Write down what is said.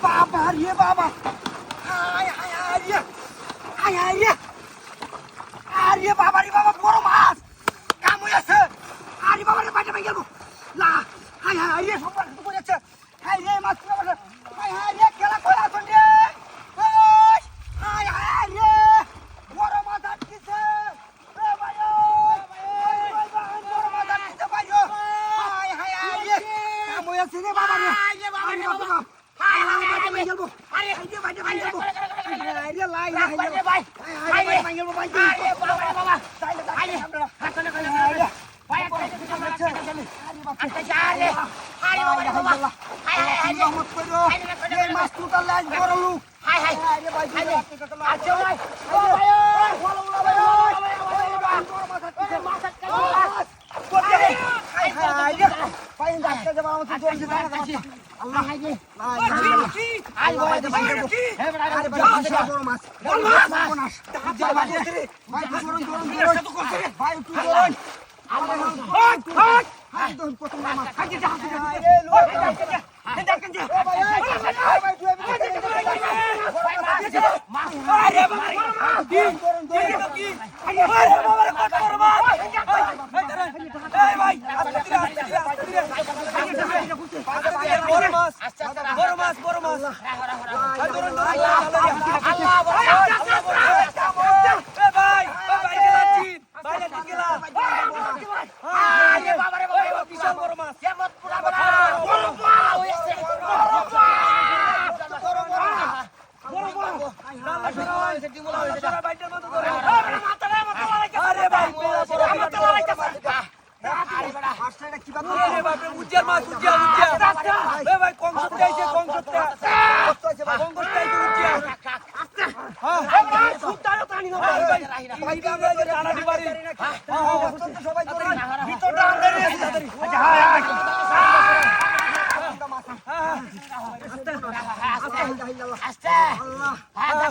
বাবা রে বাবা, হায় হায় হায় রে, হায় হায় রে, আরে বাবা রে বাবা, বড় মাছ কাম হয়েছে। আরে বাবা রে, বাইরে গেল লা, হায় হায় রে, সব মাছ পড়েছে। হায় রে, মাছ পড়ে গেছে। হায় হায় রে, খেলা কই আছেন রে? ওই, হায় হায় রে, বড় মাছ আটকেছে। এ ভাই ওই, ভাই ভাই, বড় মাছ আটকেছে ভাই ও। হায় হায় হায় রে, কাম হয়েছে রে বাবা রে। আরে বাবা রে বাবা, হায় হায় বাইরে গেল। আরে হায় রে, বাইরে গেল। হায় রে, লাই লাই রে ভাই, হায় রে ভাই গেল ভাই। আরে বাবা রে বাবা, তাইলে তাইলে আমরা হাতলে কই রে ভাই, আচ্ছা যা রে। আরে বাবা রে বাবা, হায় হায় হায় রহমত করো। এই মাছ তুটাল লাজ বড় লোক। হায় হায় হায় রে ভাই, আচ্ছা ভাই, ও ভাই ওই, বলো বলো ভাই ওই, বড় মাছ আটকেছে, মাছ আটকেছে। হায় হায় রে, ভাই ডাক্তার যাব আমাকে জল দিতে না। আল্লাহ হায় রে, আই ভাই ভাই কি হে বড় বড় মাছ, বড় মাছ যা ভাই রে, ভাই ধরুন ধরুন ভাই তুই ধরুন। আল্লাহ হাই হাই হাই ধরুন কত মাছ, হাই যা হাই রে লোক দেখেন যে ও ভাই ভাই তুই মাছ আরে ভাই কি ধরুন ধরুন কি আরে বাবা রে কত বড় মাছ, এই ভাই বড় মাছ, বড় মাছ, বড় মাছ, ধরুন ধরুন আল্লাহ বড় ভাই ভাই গেলাছিন ভাই লাটি গেলা। আরে বাবা রে বাবা, বিশাল বড় মাছ, কেমন পুরা বড় বড় হইছে, বড় বড় বড় বড় আসরা হইছে, ডিমলা হইছে, আসরা বাইটার মতো ধরে। আরে মাথা লাগে, আরে ভাই বড় মাথা লাগাইছে। আরে বড় হাসটা কি বাবা, আরে বাপ রে, উজ্জার মাছ, উজ্জা উজ্জা। এ ভাই কংসটা আইছে, কংসটা কংসটা আইছে উজ্জা। হ্যাঁ ভাই সুতারে টানি না ভাই, ভাই ভাই টানা দি পারি। হ্যাঁ সবাই ধরে ভিতরটা আন্দারে আছে তাড়াতাড়ি। আচ্ছা হায় হায় আস্তে আল্লাহ আল্লাহ